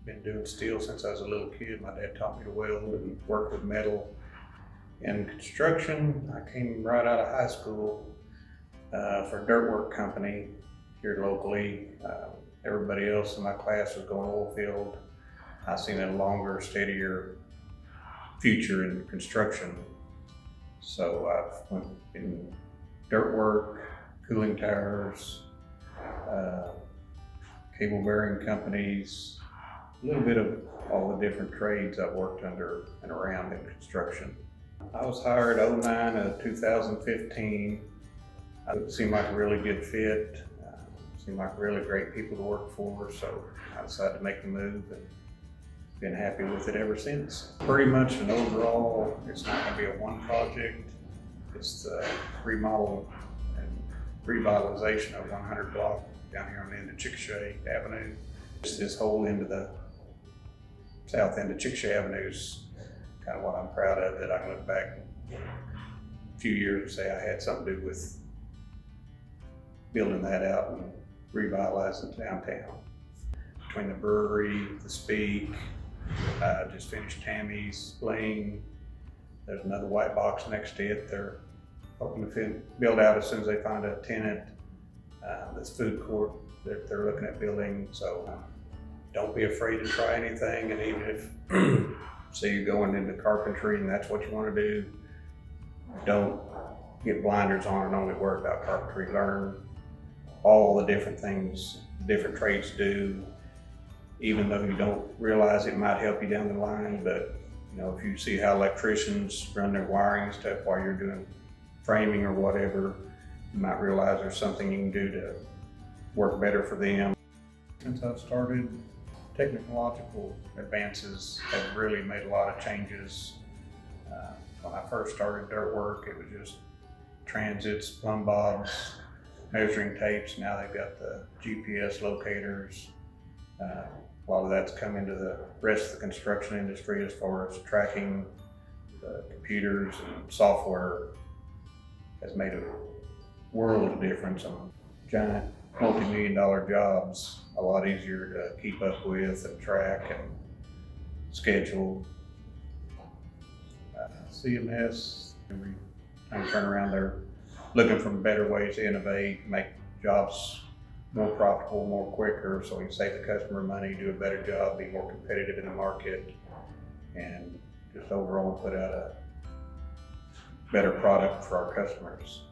been doing steel since I was a little kid. My dad taught me to weld and work with metal. In construction, I came right out of high school for a dirt work company here locally. Everybody else in my class was going oil field. I seen a longer, steadier future in construction. So I've went in dirt work, cooling towers, cable bearing companies, a little bit of all the different trades I've worked under and around in construction. I was hired 09 to 2015. It seemed like a really good fit. Seemed like really great people to work for, so I decided to make the move and been happy with it ever since. Pretty much an overall, it's not going to be a one project. It's the remodel and revitalization of 100 block down here on the end of Chickasha Avenue. Just this whole end of the south end of Chickasha Avenue is kind of what I'm proud of, that I can look back a few years and say I had something to do with building that out and revitalizing downtown. Between the brewery, the Speak, just finished Tammy's, Bling. There's another white box next to it. They're hoping to build out as soon as they find a tenant. This food court that they're looking at building. So don't be afraid to try anything. And even if say you're going into carpentry and that's what you want to do, don't get blinders on and only worry about carpentry. Learn all the different things different trades do. Even though you don't realize it might help you down the line, but you know, if you see how electricians run their wiring and stuff while you're doing framing or whatever, you might realize there's something you can do to work better for them. Since I've started, technological advances have really made a lot of changes. When I first started dirt work, it was just transits, plumb bobs, measuring tapes. Now they've got the GPS locators. A lot of that's come into the rest of the construction industry as far as tracking. The computers and software has made a world of difference on giant multi-million-dollar jobs. A lot easier to keep up with and track and schedule. CMS, every time you turn around, they're looking for better ways to innovate, make jobs more profitable, more quicker, so we can save the customer money, do a better job, be more competitive in the market, and just overall put out a better product for our customers.